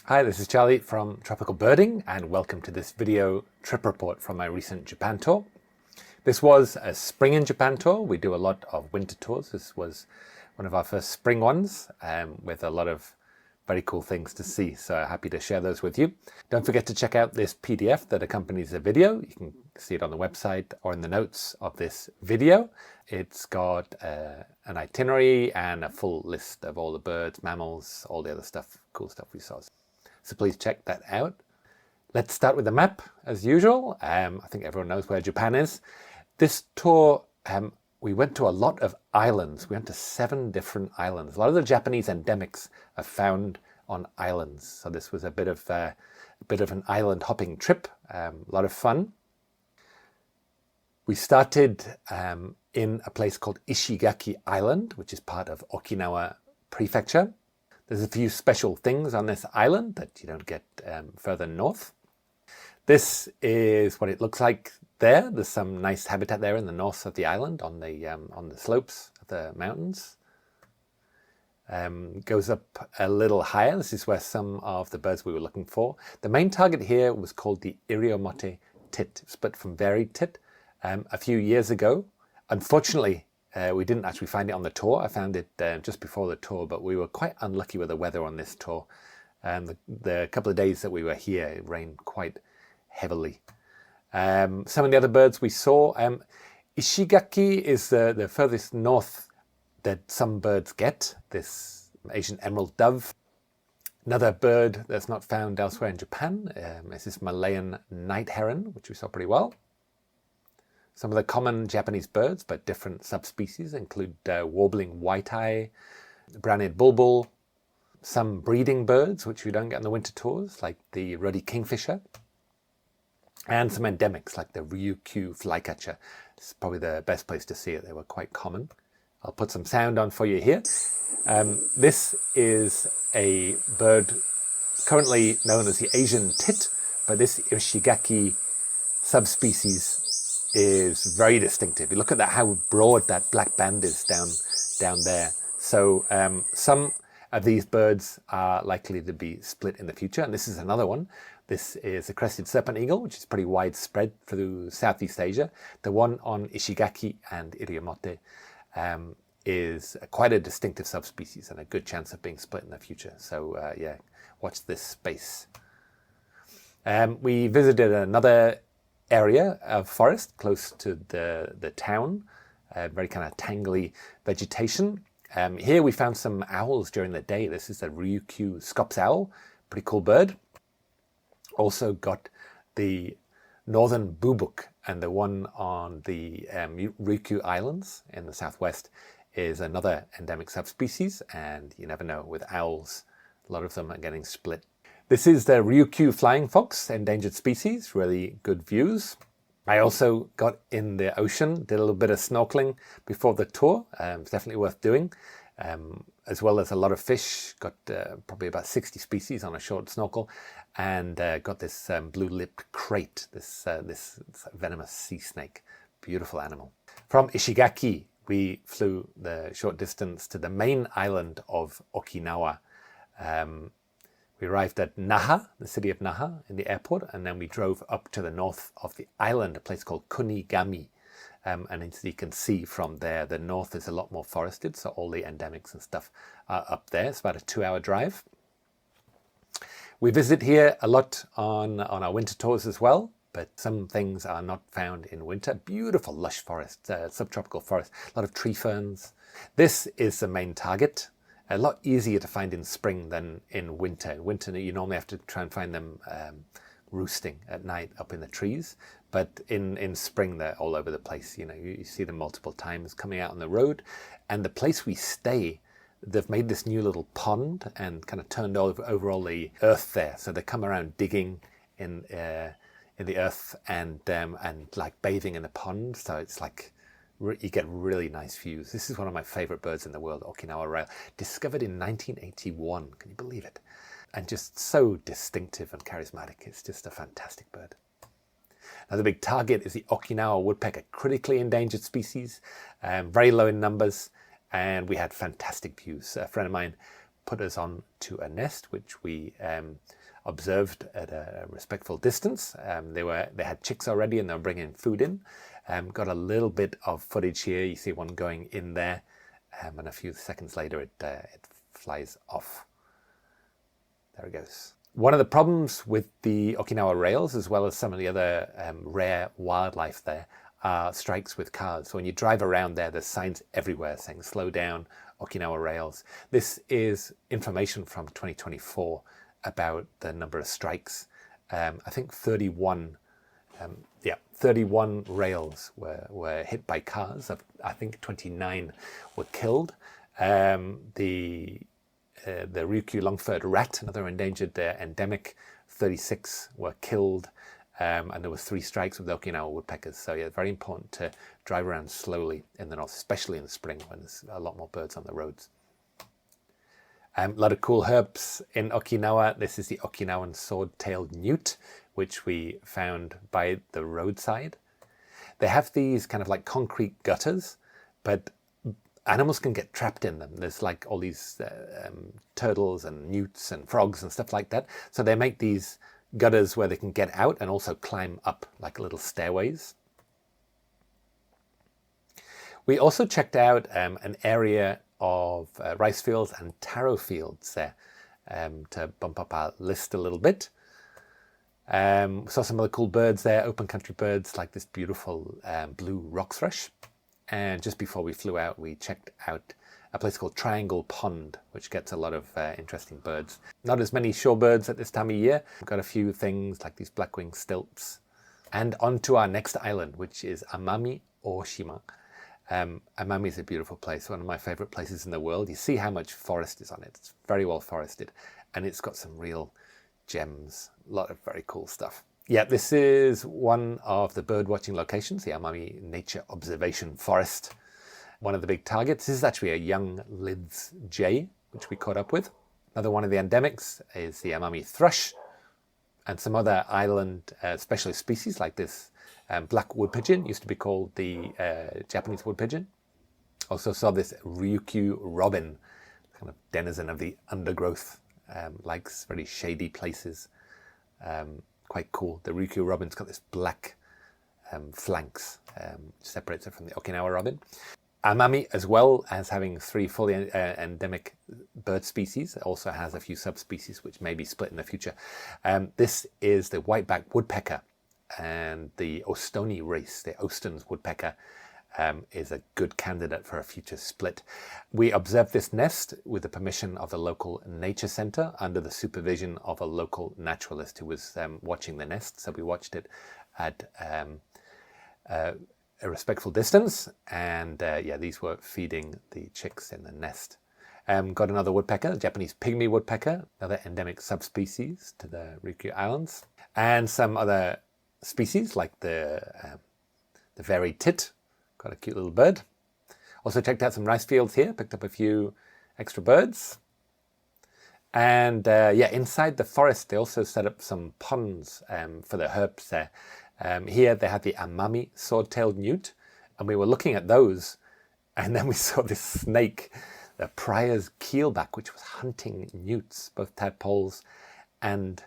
Hi, this is Charlie from Tropical Birding and welcome to this video trip report from my recent Japan tour. This was a spring in Japan tour. We do a lot of winter tours. This was one of our first spring ones with a lot of very cool things to see. So happy to share those with you. Don't forget to check out this PDF that accompanies the video. You can see it on the website or in the notes of this video. It's got an itinerary and a full list of all the birds, mammals, all the other stuff, cool stuff we saw. So please check that out. Let's start with the map as usual. I think everyone knows where Japan is. This tour, we went to a lot of islands. We went to 7 different islands. A lot of the Japanese endemics are found on islands. So this was a bit of an island hopping trip. A lot of fun. We started in a place called Ishigaki Island, which is part of Okinawa Prefecture. There's a few special things on this island that you don't get further north. This is what it looks like there. There's some nice habitat there in the north of the island on the slopes of the mountains. Goes up a little higher. This is where some of the birds we were looking for. The main target here was called the Iriomote tit, split from varied tit, a few years ago. Unfortunately, we didn't actually find it on the tour. I found it just before the tour, but we were quite unlucky with the weather on this tour. The couple of days that we were here, it rained quite heavily. Some of the other birds we saw, Ishigaki is the furthest north that some birds get, this Asian emerald dove. Another bird that's not found elsewhere in Japan is this Malayan night heron, which we saw pretty well. Some of the common Japanese birds, but different subspecies, include warbling white-eye, brown-eared bulbul, some breeding birds, which we don't get on the winter tours, like the ruddy kingfisher, and some endemics, like the Ryukyus flycatcher. This is probably the best place to see it. They were quite common. I'll put some sound on for you here. This is a bird currently known as the Asian tit, but this Ishigaki subspecies is very distinctive. You look at that, how broad that black band is down there. So some of these birds are likely to be split in the future, and this is another one. This is a crested serpent eagle, which is pretty widespread through Southeast Asia. The one on Ishigaki and Iriomote is quite a distinctive subspecies and a good chance of being split in the future. So yeah, watch this space. We visited another area of forest close to the town, very kind of tangly vegetation. Here we found some owls during the day. This is the Ryukyus scops owl, pretty cool bird. Also got the northern bubuk, and the one on the Ryukyus Islands in the southwest is another endemic subspecies, and you never know with owls, a lot of them are getting split. This is the Ryukyus flying fox, endangered species, really good views. I also got in the ocean, did a little bit of snorkeling before the tour. It's definitely worth doing, as well as a lot of fish. Got probably about 60 species on a short snorkel, and got this blue-lipped crate, this venomous sea snake. Beautiful animal. From Ishigaki, we flew the short distance to the main island of Okinawa. We arrived at Naha, the city of Naha, in the airport, and then we drove up to the north of the island, a place called Kunigami. And as you can see from there, the north is a lot more forested, so all the endemics and stuff are up there. It's about a 2-hour drive. We visit here a lot on our winter tours as well, but some things are not found in winter. Beautiful lush forest, subtropical forest, a lot of tree ferns. This is the main target. A lot easier to find in spring than in winter. In winter, you normally have to try and find them roosting at night up in the trees. But in spring, they're all over the place. You know, you see them multiple times coming out on the road. And the place we stay, they've made this new little pond and kind of turned over all the earth there. So they come around digging in the earth and like bathing in the pond. So it's like, you get really nice views. This is one of my favorite birds in the world, Okinawa rail, discovered in 1981. Can you believe it? And just so distinctive and charismatic. It's just a fantastic bird. Now the big target is the Okinawa woodpecker, critically endangered species, very low in numbers, and we had fantastic views. A friend of mine put us on to a nest, which we observed at a respectful distance. They had chicks already, and they were bringing food in. Got a little bit of footage here. You see one going in there, and a few seconds later it flies off. There it goes. One of the problems with the Okinawa rails, as well as some of the other rare wildlife there, are strikes with cars. So when you drive around there, there's signs everywhere saying slow down, Okinawa rails. This is information from 2024 about the number of strikes. I think 31 rails were hit by cars. I think 29 were killed. The Ryukyus long-furred rat, another endangered endemic, 36 were killed. And there was 3 strikes with the Okinawa woodpeckers. So yeah, very important to drive around slowly in the north, especially in the spring when there's a lot more birds on the roads. A lot of cool herbs in Okinawa. This is the Okinawan sword-tailed newt, which we found by the roadside. They have these kind of like concrete gutters, but animals can get trapped in them. There's like all these turtles and newts and frogs and stuff like that. So they make these gutters where they can get out and also climb up like little stairways. We also checked out an area of rice fields and taro fields there to bump up our list a little bit. Saw some other cool birds there, open country birds like this beautiful blue rock thrush. And just before we flew out, we checked out a place called Triangle Pond, which gets a lot of interesting birds. Not as many shorebirds at this time of year. We've got a few things like these black-winged stilts. And on to our next island, which is Amami Oshima. Amami is a beautiful place, one of my favorite places in the world. You see how much forest is on it. It's very well forested, and it's got some real gems. A lot of very cool stuff. Yeah, this is one of the bird watching locations, the Amami Nature Observation Forest. One of the big targets. This is actually a young Lids jay, which we caught up with. Another one of the endemics is the Amami thrush, and some other island specialist species like this black wood pigeon, used to be called the Japanese wood pigeon. Also saw this Ryukyus robin, kind of denizen of the undergrowth, likes very shady places. Quite cool. The Ryukyus robin's got this black flanks, which separates it from the Okinawa robin. Amami, as well as having 3 fully endemic bird species, also has a few subspecies which may be split in the future. This is the white-backed woodpecker, and the Ostoni race, the Austin's woodpecker, is a good candidate for a future split. We observed this nest with the permission of the local nature center under the supervision of a local naturalist who was watching the nest. So we watched it at a respectful distance, and yeah, these were feeding the chicks in the nest. Got another woodpecker, the Japanese pygmy woodpecker, another endemic subspecies to the Ryukyus Islands, and some other species like the varied tit, got a cute little bird. Also checked out some rice fields here, picked up a few extra birds. And yeah, inside the forest, they also set up some ponds for the herbs there. Here they had the Amami sword-tailed newt, and we were looking at those, and then we saw this snake, the Prior's keelback, which was hunting newts, both tadpoles and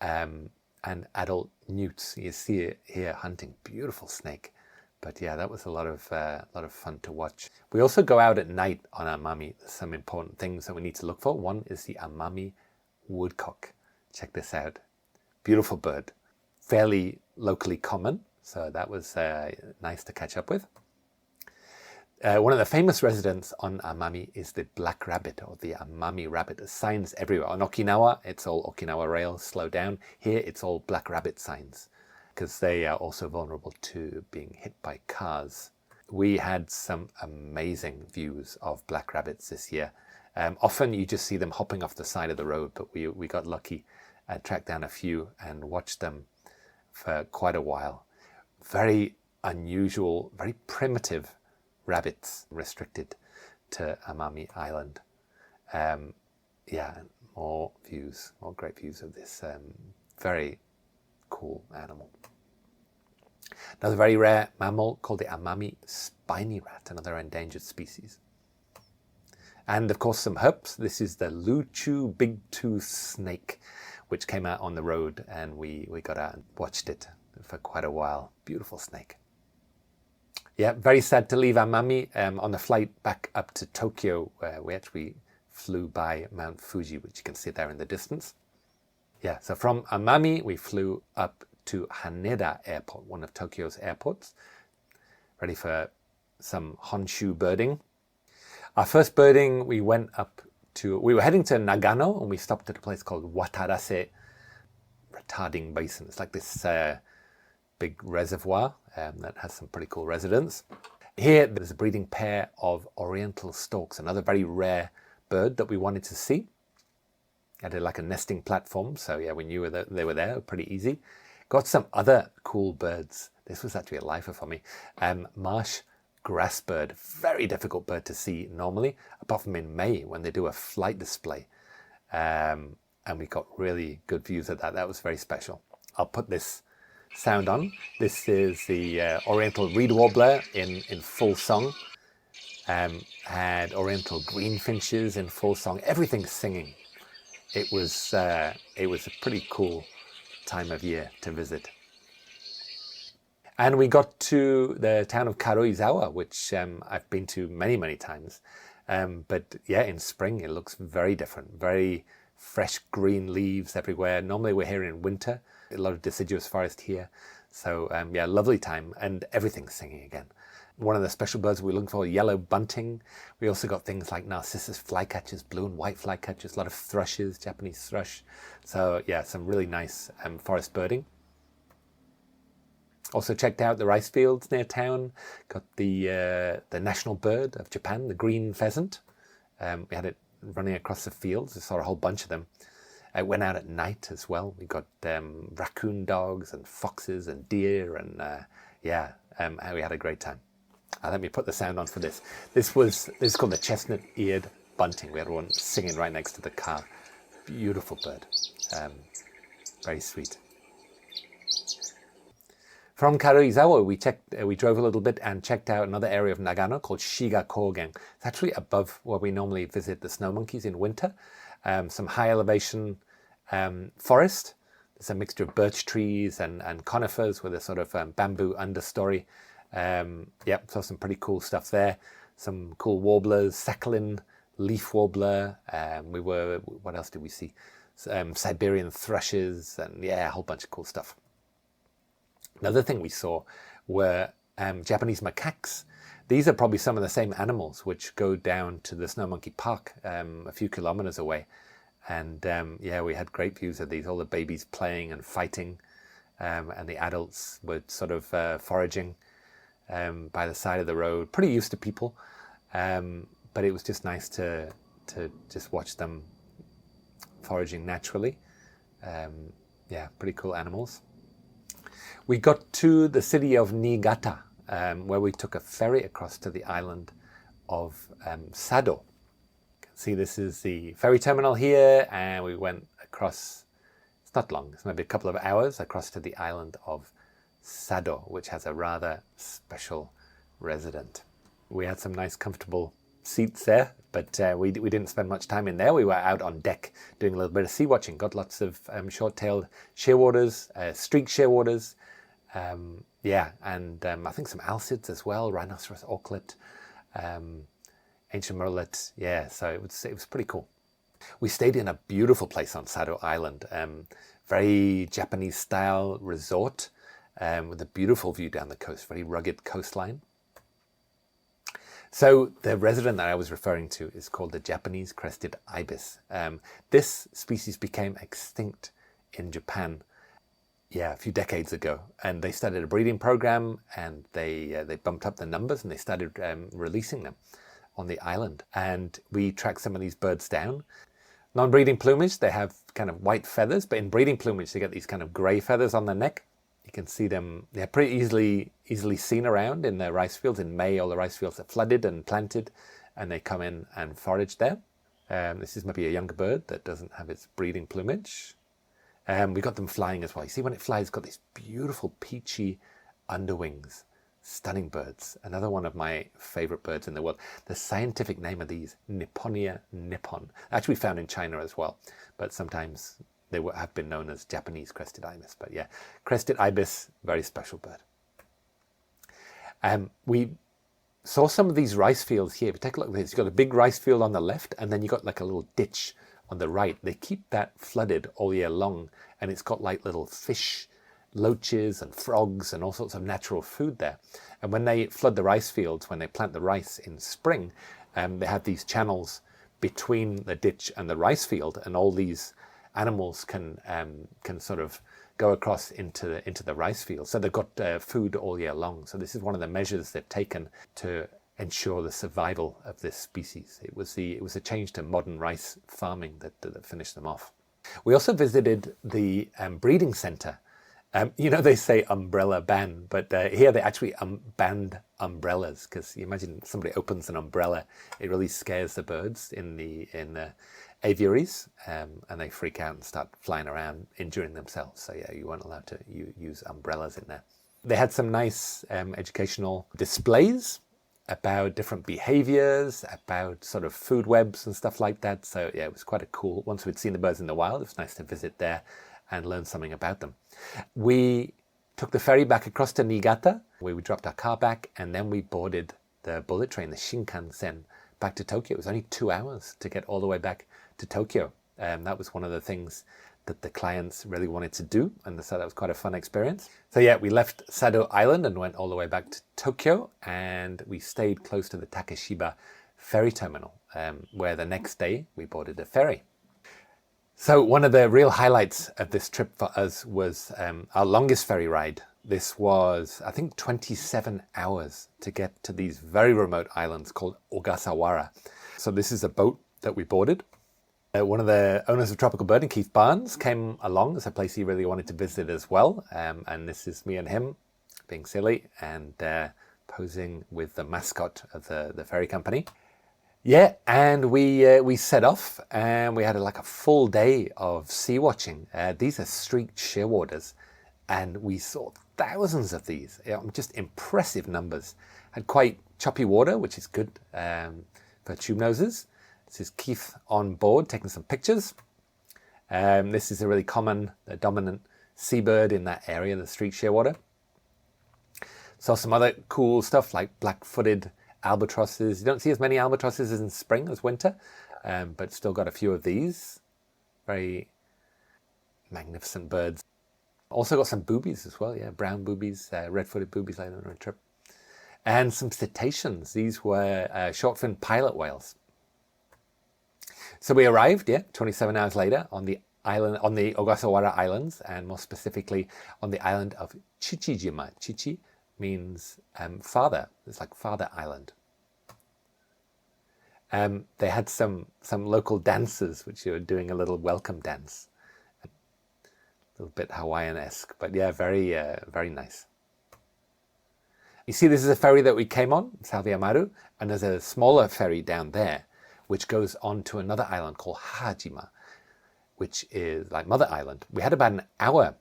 adult newts. You see it here hunting, beautiful snake. But yeah, that was a lot of fun to watch. We also go out at night on Amami. There's some important things that we need to look for. One is the Amami woodcock. Check this out. Beautiful bird. Fairly locally common, so that was nice to catch up with. One of the famous residents on Amami is the black rabbit, or the Amami rabbit. There's signs everywhere. On Okinawa, it's all Okinawa rails, slow down. Here, it's all black rabbit signs, because they are also vulnerable to being hit by cars. We had some amazing views of black rabbits this year. Often you just see them hopping off the side of the road, but we got lucky, tracked down a few and watched them for quite a while. Very unusual, very primitive rabbits restricted to Amami Island. Yeah, more great views of this very cool animal. Another very rare mammal called the Amami spiny rat, another endangered species. And of course some herps. This is the Luchu big-tooth snake, which came out on the road, and we got out and watched it for quite a while. Beautiful snake. Yeah, very sad to leave Amami. On the flight back up to Tokyo, we actually flew by Mount Fuji, which you can see there in the distance. Yeah, so from Amami, we flew up to Haneda Airport, one of Tokyo's airports, ready for some Honshu birding. Our first birding, we were heading to Nagano, and we stopped at a place called Watarase Retarding Basin. It's like this big reservoir that has some pretty cool residents. Here, there's a breeding pair of oriental storks, another very rare bird that we wanted to see. Had like a nesting platform, so yeah, we knew that they were there, pretty easy. Got some other cool birds. This was actually a lifer for me. Marsh grassbird, very difficult bird to see normally, apart from in May when they do a flight display. And we got really good views of that. That was very special. I'll put this sound on. This is the oriental reed warbler in full song. Had oriental greenfinches in full song. Everything's singing. It was a pretty cool time of year to visit. And we got to the town of Karuizawa, which I've been to many, many times. But yeah, in spring it looks very different. Very fresh green leaves everywhere. Normally we're here in winter. A lot of deciduous forest here. So yeah, lovely time, and everything's singing again. One of the special birds we're looking for, yellow bunting. We also got things like Narcissus flycatchers, blue and white flycatchers, a lot of thrushes, Japanese thrush. So yeah, some really nice forest birding. Also checked out the rice fields near town. Got the national bird of Japan, the green pheasant. We had it running across the fields. We saw a whole bunch of them. I went out at night as well. We got raccoon dogs and foxes and deer, and yeah, we had a great time. Let me put the sound on for this. This is called the chestnut-eared bunting. We had one singing right next to the car. Beautiful bird. Very sweet. From Karuizawa, we drove a little bit and checked out another area of Nagano called Shiga Kogen. It's actually above where we normally visit the snow monkeys in winter. Some high elevation forest. There's a mixture of birch trees and conifers with a sort of bamboo understory. Yep, saw some pretty cool stuff there. Some cool warblers, Sakhalin, leaf warbler. What else did we see? Siberian thrushes, and yeah, a whole bunch of cool stuff. Another thing we saw were Japanese macaques. These are probably some of the same animals which go down to the Snow Monkey Park a few kilometers away. And yeah, we had great views of these, all the babies playing and fighting, and the adults were sort of foraging by the side of the road, pretty used to people, but it was just nice to just watch them foraging naturally. Yeah, pretty cool animals. We got to the city of Niigata, where we took a ferry across to the island of Sado. You can see this is the ferry terminal here, and we went across, it's not long, it's maybe a couple of hours, across to the island of Sado, which has a rather special resident. We had some nice comfortable seats there, but we didn't spend much time in there. We were out on deck doing a little bit of sea watching. Got lots of short-tailed shearwaters, streaked shearwaters, yeah, and I think some alcids as well, rhinoceros auklet, ancient murrelet. Yeah, so it was pretty cool. We stayed in a beautiful place on Sado Island, very Japanese style resort, with a beautiful view down the coast, very rugged coastline. So the resident that I was referring to is called the Japanese crested ibis. This species became extinct in Japan, yeah, a few decades ago, and they started a breeding program, and they bumped up the numbers, and they started releasing them on the island. And we tracked some of these birds down. Non-breeding plumage, they have kind of white feathers, but in breeding plumage, they get these kind of grey feathers on their neck. You can see them, they're pretty easily seen around in the rice fields. In May, all the rice fields are flooded and planted, and they come in and forage there. This is maybe a younger bird that doesn't have its breeding plumage. We got them flying as well. You see when it flies, it's got these beautiful peachy underwings. stunning birds. Another one of my favorite birds in the world. The scientific name of these, Nipponia nippon, actually found in China as well, but sometimes they have been known as Japanese crested ibis. But yeah, crested ibis, very special bird. We saw some of these rice fields here. If you take a look at this, you've got a big rice field on the left, and then you've got like a little ditch on the right. They keep that flooded all year long, and it's got like little fish, loaches and frogs and all sorts of natural food there. And when they flood the rice fields, when they plant the rice in spring, they have these channels between the ditch and the rice field, and all these animals can sort of go across into the rice field. So they've got food all year long. So this is one of the measures they've taken to ensure the survival of this species. It was a change to modern rice farming that finished them off. We also visited the breeding center. They say umbrella ban, but here they actually banned umbrellas, because you imagine somebody opens an umbrella, it really scares the birds in the aviaries, and they freak out and start flying around, injuring themselves. So yeah, you weren't allowed to use umbrellas in there. They had some nice educational displays about different behaviors, about sort of food webs and stuff like that. So yeah, it was quite a cool, once we'd seen the birds in the wild, it was nice to visit there and learn something about them. We took the ferry back across to Niigata, where we dropped our car back, and then we boarded the bullet train, the Shinkansen, back to Tokyo. It was only 2 hours to get all the way back to Tokyo. That was one of the things that the clients really wanted to do, and so that was quite a fun experience. So yeah, we left Sado Island and went all the way back to Tokyo, and we stayed close to the Takeshiba ferry terminal, where the next day we boarded a ferry. So one of the real highlights of this trip for us was our longest ferry ride. This was, I think, 27 hours to get to these very remote islands called Ogasawara. So this is a boat that we boarded. One of the owners of Tropical Birding, Keith Barnes, came along as a place he really wanted to visit as well. And this is me and him being silly and posing with the mascot of the ferry company. Yeah, and we set off, and we had like a full day of sea watching. These are streaked shearwaters, and we saw thousands of these. Just impressive numbers. Had quite choppy water, which is good for tube noses. This is Keith on board taking some pictures. This is a really common, dominant seabird in that area, the streaked shearwater. Saw some other cool stuff like black-footed albatrosses. You don't see as many albatrosses in spring as winter, but still got a few of these. Very magnificent birds. Also got some boobies as well, yeah, brown boobies, red-footed boobies later on a trip. And some cetaceans. These were short-finned pilot whales. So we arrived, 27 hours later on the island, on the Ogasawara Islands, and more specifically on the island of Chichijima. Chichi means father. It's like Father Island. They had some local dancers which were doing a little welcome dance, a little bit Hawaiian-esque, but yeah, very nice. You see, this is a ferry that we came on, Salvia Maru, and there's a smaller ferry down there which goes on to another island called Hajima, which is like Mother Island. We had about an hour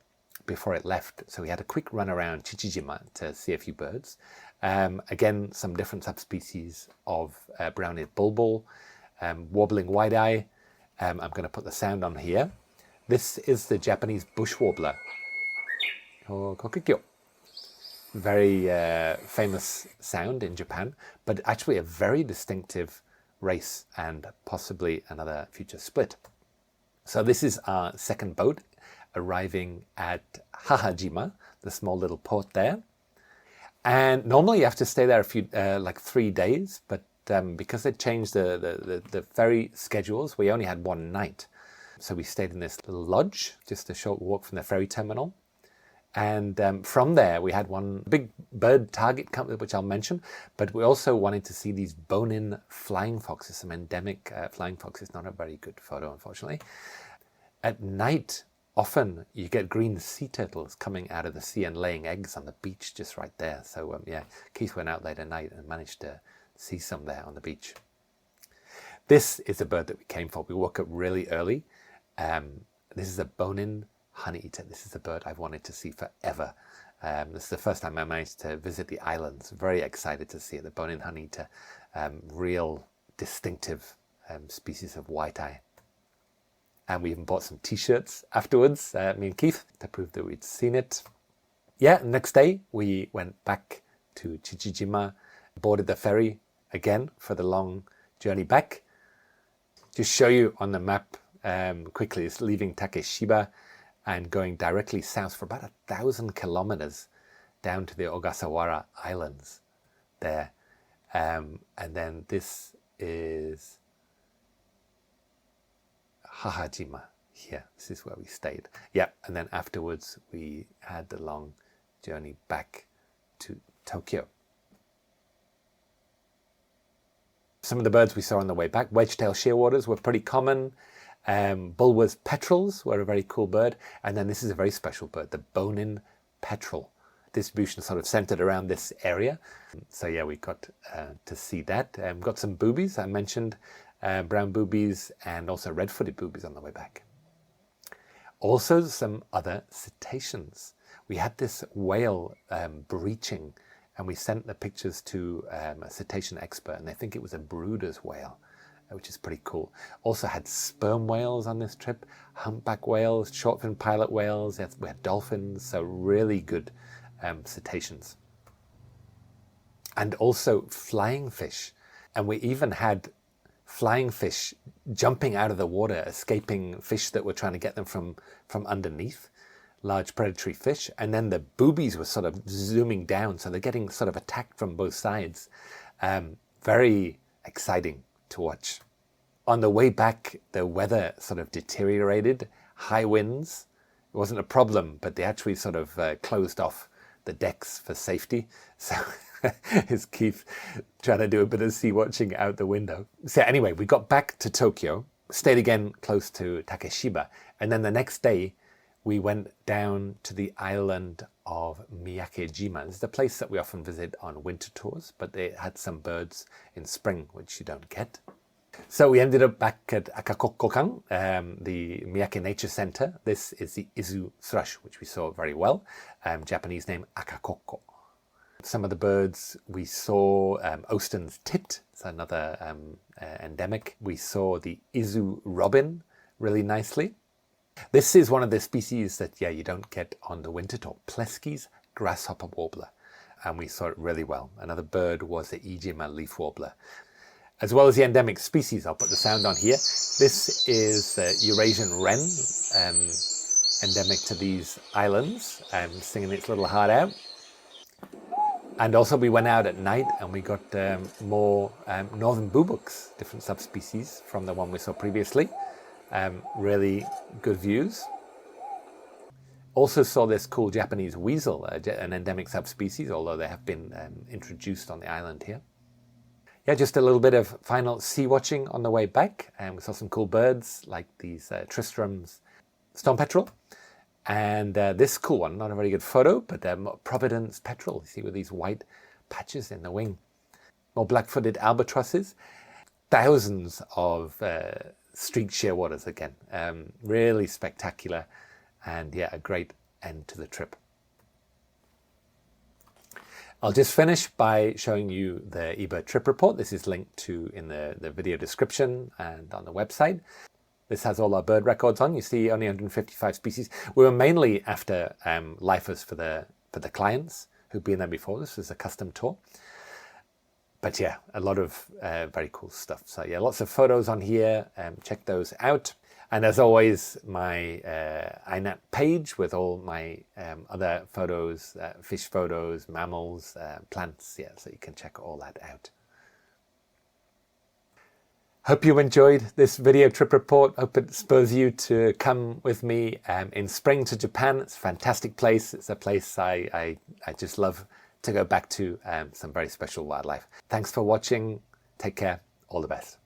before it left, so we had a quick run around Chichijima to see a few birds. Again, some different subspecies of brown-eared bulbul, warbling white-eye. I'm going to put the sound on here. This is the Japanese bush warbler, or kokikyo. Very famous sound in Japan, but actually a very distinctive race and possibly another future split. So this is our second boat arriving at Hahajima, the small little port there. And normally you have to stay there like 3 days, but because they changed the ferry schedules, we only had one night. So we stayed in this little lodge, just a short walk from the ferry terminal. And from there, we had one big bird target, which I'll mention, but we also wanted to see these Bonin flying foxes, some endemic flying foxes. Not a very good photo, unfortunately. At night, often you get green sea turtles coming out of the sea and laying eggs on the beach just right there. So yeah, Keith went out late at night and managed to see some there on the beach. This is a bird that we came for. We woke up really early. This is a Bonin honeyeater. This is a bird I've wanted to see forever. This is the first time I managed to visit the islands. Very excited to see it. The Bonin honeyeater, real distinctive species of white-eye. And we even bought some t-shirts afterwards, me and Keith, to prove that we'd seen it. Yeah, next day we went back to Chichijima, boarded the ferry again for the long journey back. Just show you on the map quickly, it's leaving Takeshiba and going directly south for about 1,000 kilometers down to the Oasawara Islands there. And then this is Hahajima here. This is where we stayed. Yeah, and then afterwards we had the long journey back to Tokyo. Some of the birds we saw on the way back, wedge-tailed shearwaters were pretty common. Bulwer's petrels were a very cool bird. And then this is a very special bird, the Bonin petrel. Distribution sort of centered around this area. So yeah, we got to see that. Got some boobies. I mentioned brown boobies and also red-footed boobies on the way back. Also some other cetaceans. We had this whale breaching, and we sent the pictures to a cetacean expert, and they think it was a brooder's whale, which is pretty cool. Also had sperm whales on this trip, humpback whales, short-fin pilot whales, we had dolphins, so really good cetaceans. And also flying fish. And we even had flying fish jumping out of the water, escaping fish that were trying to get them from underneath, large predatory fish. And then the boobies were sort of zooming down, so they're getting sort of attacked from both sides. Very exciting to watch. On the way back, the weather sort of deteriorated, high winds. It wasn't a problem, but they actually sort of closed off the decks for safety. So is Keith trying to do a bit of sea watching out the window. So anyway, we got back to Tokyo, stayed again close to Takeshiba, and then the next day we went down to the island of Miyaki. This is a place that we often visit on winter tours, but they had some birds in spring, which you don't get. So we ended up back at Akakokokan, the Miyaki Nature Center. This is the Izu thrush, which we saw very well. Japanese name Akakoko. Some of the birds we saw, Austin's tit, it's another endemic. We saw the Izu robin really nicely. This is one of the species that, you don't get on the winter tour, Plesky's grasshopper warbler. And we saw it really well. Another bird was the Ijima leaf warbler. As well as the endemic species, I'll put the sound on here. This is the Eurasian wren, endemic to these islands, singing its little heart out. And also we went out at night and we got more northern boobuks, different subspecies from the one we saw previously. Really good views. Also saw this cool Japanese weasel, an endemic subspecies, although they have been introduced on the island here. Yeah, just a little bit of final sea watching on the way back. And we saw some cool birds like these Tristram's storm petrel. And this cool one, not a very good photo, but Providence petrel. You see with these white patches in the wing. More black-footed albatrosses. Thousands of streaked shearwaters again. Really spectacular. And yeah, a great end to the trip. I'll just finish by showing you the eBird trip report. This is linked to in the video description and on the website. This has all our bird records on. You see only 155 species. We were mainly after lifers for the clients who've been there before. This is a custom tour. But yeah, a lot of very cool stuff. So yeah, lots of photos on here. Check those out. And as always, my iNat page with all my other photos, fish photos, mammals, plants, yeah, so you can check all that out. Hope you enjoyed this video trip report. Hope it spurs you to come with me in spring to Japan. It's a fantastic place. It's a place I just love to go back to, some very special wildlife. Thanks for watching. Take care. All the best.